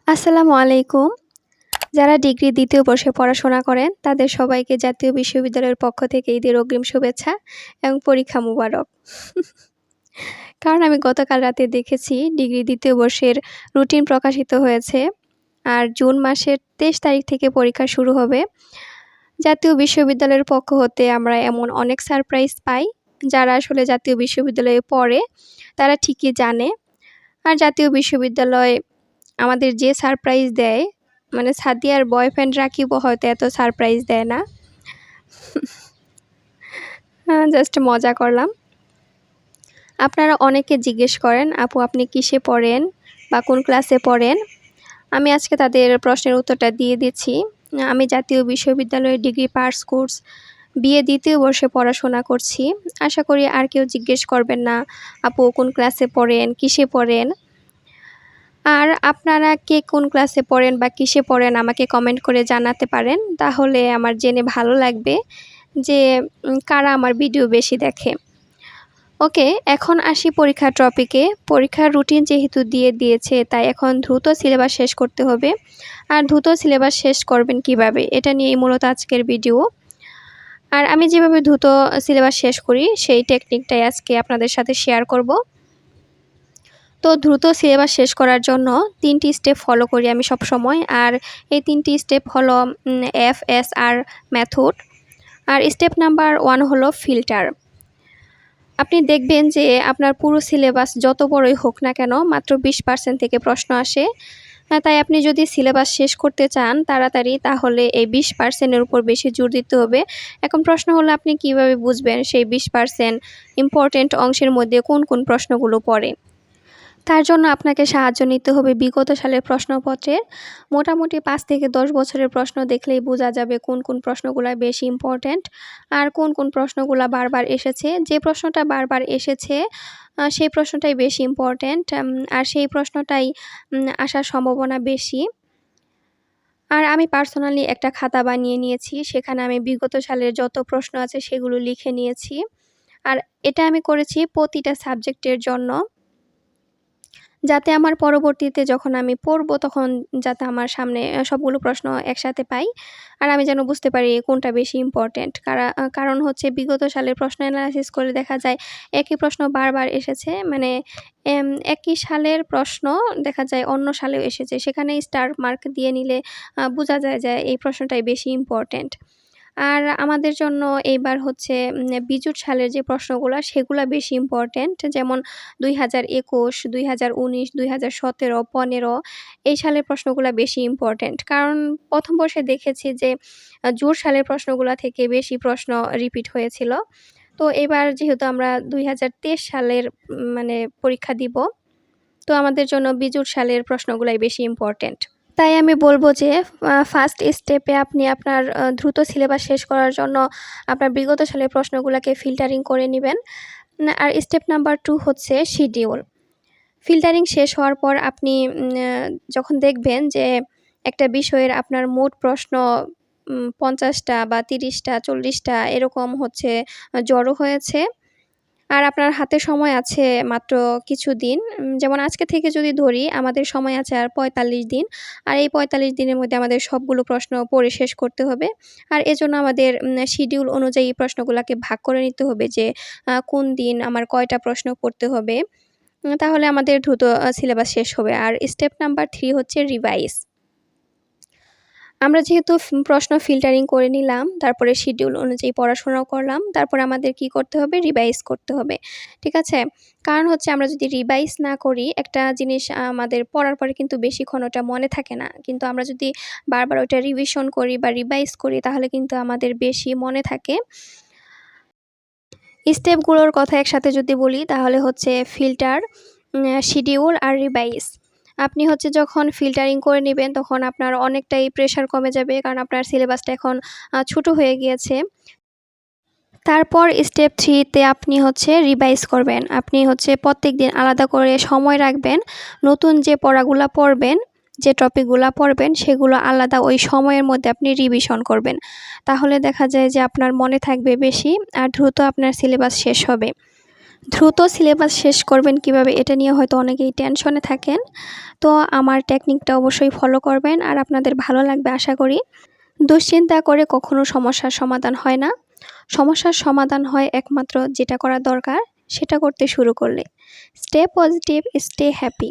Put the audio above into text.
আসসালামু আলাইকুম। যারা ডিগ্রি ২য় বর্ষে পড়াশোনা করেন, তাদের সবাইকে জাতীয় বিশ্ববিদ্যালয়ের পক্ষ থেকে ঈদের অগ্রিম শুভেচ্ছা এবং পরীক্ষা মোবারক। কারণ আমি গতকাল রাতে দেখেছি ডিগ্রি ২য় বর্ষের রুটিন প্রকাশিত হয়েছে। আর জুন মাসের ২৩ তারিখ থেকে পরীক্ষা শুরু হবে। জাতীয় বিশ্ববিদ্যালয়ের পক্ষ হতে আমরা এমন অনেক সারপ্রাইজ পাই, যারা আসলে জাতীয় বিশ্ববিদ্যালয়ে পড়ে, তারা ঠিকই জানে। আর জাতীয় বিশ্ববিদ্যালয় আমাদের যে সারপ্রাইজ দেয়, মানে সাদিয়ার বয়ফ্রেন্ড রাকিবও হয়তো এত সারপ্রাইজ দেয় না। জাস্ট মজা করলাম। আপনারা অনেকে জিজ্ঞেস করেন, আপু আপনি কিসে পড়েন বা কোন ক্লাসে পড়েন? আমি আজকে তাদের প্রশ্নের উত্তরটা দিয়ে দিচ্ছি। আমি জাতীয় বিশ্ববিদ্যালয়ের ডিগ্রি পাস কোর্স বিএ ২য় বর্ষে পড়াশোনা করছি। আশা করি আর কেউ জিজ্ঞেস করবেন না, আপু কোন ক্লাসে পড়েন, কিসে পড়েন? আর আপনারা কে কোন ক্লাসে পড়েন বা কিসে পড়েন আমাকে কমেন্ট করে জানাতে পারেন। তাহলে আমার জেনে ভালো লাগবে যে কারা আমার ভিডিও বেশি দেখে। ওকে, এখন আসি পরীক্ষার টপিকে। পরীক্ষার রুটিন যেহেতু দিয়ে দিয়েছে, তাই এখন দ্রুত সিলেবাস শেষ করতে হবে। আর দ্রুত সিলেবাস শেষ করবেন কিভাবে, এটা নিয়েই মূলত আজকের ভিডিও। আর আমি যেভাবে দ্রুত সিলেবাস শেষ করি, সেই টেকনিকটাই আজকে আপনাদের সাথে শেয়ার করব। তো দ্রুত সিলেবাস শেষ করার জন্য ৩টি স্টেপ ফলো করি আমি সবসময়। আর এই ৩টি স্টেপ হলো FSR মেথড। আর স্টেপ নাম্বার 1 হলো ফিল্টার। আপনি দেখবেন যে আপনার পুরো সিলেবাস যত বড়ই হোক না কেন, মাত্র 20% থেকে প্রশ্ন আসে। তাই আপনি যদি সিলেবাস শেষ করতে চান তাড়াতাড়ি, তাহলে এই 20%-এর উপর বেশি জোর দিতে হবে। এখন প্রশ্ন হলো, আপনি কিভাবে বুঝবেন সেই 20% ইম্পর্টেন্ট অংশের মধ্যে কোন কোন প্রশ্নগুলো পড়ে? তার জন্য আপনাকে সাহায্য নিতে হবে বিগত সালের প্রশ্নপত্রের। মোটামুটি 5 থেকে 10 বছরের প্রশ্ন দেখলেই বোঝা যাবে কোন কোন প্রশ্নগুলা বেশি ইম্পর্ট্যান্ট আর কোন কোন প্রশ্নগুলা বারবার এসেছে। যে প্রশ্নটা বারবার এসেছে সেই প্রশ্নটাই বেশি ইম্পর্ট্যান্ট, আর সেই প্রশ্নটাই আসার সম্ভাবনা বেশি। আর আমি পার্সোনালি একটা খাতা বানিয়ে নিয়েছি, সেখানে আমি বিগত সালের যত প্রশ্ন আছে সেগুলো লিখে নিয়েছি। আর এটা আমি করেছি প্রতিটা সাবজেক্টের জন্য, যাতে আমার পরবর্তীতে যখন আমি পড়ব তখন যাতে আমার সামনে সবগুলো প্রশ্ন একসাথে পাই। আর আমি যেন বুঝতে পারি কোনটা বেশি ইম্পর্ট্যান্ট। কারণ হচ্ছে বিগত সালের প্রশ্ন অ্যানালাইসিস করে দেখা যায় একই প্রশ্ন বারবার এসেছে। মানে একই সালের প্রশ্ন দেখা যায় অন্য সালেও এসেছে। সেখানে স্টার মার্ক দিয়ে নিলে বোঝা যায় যে এই প্রশ্নটাই বেশি ইম্পর্ট্যান্ট। আর আমাদের জন্য এইবার হচ্ছে বিজুট সালের যে প্রশ্নগুলা সেগুলা বেশি ইম্পর্ট্যান্ট। যেমন 2021, 2019, 2017, 15 এই সালের প্রশ্নগুলা বেশি ইম্পর্ট্যান্ট। কারণ ১ম বর্ষে দেখেছি যে জুট সালের প্রশ্নগুলা থেকে বেশি প্রশ্ন রিপিট হয়েছিল। তো এবার যেহেতু আমরা 2023 সালের মানে পরীক্ষা দিব, তো আমাদের জন্য বিজুট সালের প্রশ্নগুলাই বেশি ইম্পর্ট্যান্ট। তাই আমি বলব যে ফার্স্ট স্টেপে আপনি আপনার দ্রুত সিলেবাস শেষ করার জন্য আপনার বিগত সালের প্রশ্নগুলাকে ফিল্টারিং করে নিবেন। আর স্টেপ নাম্বার 2 হচ্ছে শিডিউল। ফিল্টারিং শেষ হওয়ার পর আপনি যখন দেখবেন যে একটা বিষয়ের আপনার মোট প্রশ্ন 50টা বা 30টা, 40টা এরকম হচ্ছে জড়ো হয়েছে, আর আপনার হাতে সময় আছে মাত্র কিছুদিন। যেমন আজকে থেকে যদি ধরি, আমাদের সময় আছে আর 45 দিন। আর এই 45 দিনের মধ্যে আমাদের সবগুলো প্রশ্ন পড়ে শেষ করতে হবে। আর এজন্য আমাদের শিডিউল অনুযায়ী প্রশ্নগুলাকে ভাগ করে নিতে হবে যে কোন দিন আমার কয়টা প্রশ্ন করতে হবে। তাহলে আমাদের দ্রুত সিলেবাস শেষ হবে। আর স্টেপ নাম্বার 3 হচ্ছে রিভাইজ। আমরা যেহেতু প্রশ্ন ফিল্টারিং করে নিলাম, তারপরে শিডিউল অনুযায়ী পড়াশোনাও করলাম, তারপরে আমাদের কি করতে হবে? রিভাইজ করতে হবে। ঠিক আছে? কারণ হচ্ছে আমরা যদি রিভাইজ না করি, একটা জিনিস আমাদের পড়ার পরে কিন্তু বেশিক্ষণ ওটা মনে থাকে না। কিন্তু আমরা যদি বারবার ওটা রিভিশন করি বা রিভাইজ করি, তাহলে কিন্তু আমাদের বেশি মনে থাকে। স্টেপগুলোর কথা একসাথে যদি বলি, তাহলে হচ্ছে ফিল্টার, শিডিউল আর রিভাইজ। আপনি হচ্ছে যখন ফিল্টারিং করে নিবেন, তখন আপনার অনেকটাই প্রেশার কমে যাবে, কারণ আপনার সিলেবাসটা এখন ছোট হয়ে গিয়েছে। তারপর স্টেপ 3 তে আপনি হচ্ছে রিভাইজ করবেন। আপনি হচ্ছে প্রত্যেকদিন আলাদা করে সময় রাখবেন। নতুন যে পড়াগুলা পড়বেন, যে টপিকগুলা পড়বেন, সেগুলো আলাদা ওই সময়ের মধ্যে আপনি রিভিশন করবেন। তাহলে দেখা যায় যে আপনার মনে থাকবে বেশি আর দ্রুত আপনার সিলেবাস শেষ হবে। দ্রুত সিলেবাস শেষ করবেন কিভাবে, এটা নিয়ে হয়তো অনেকেই টেনশনে থাকেন। তো আমার টেকনিকটা অবশ্যই ফলো করবেন আর আপনাদের ভালো লাগবে আশা করি। দুশ্চিন্তা করে কখনো সমস্যার সমাধান হয় না। সমস্যার সমাধান হয় একমাত্র যেটা করা দরকার সেটা করতে শুরু করলে। Stay positive, stay happy.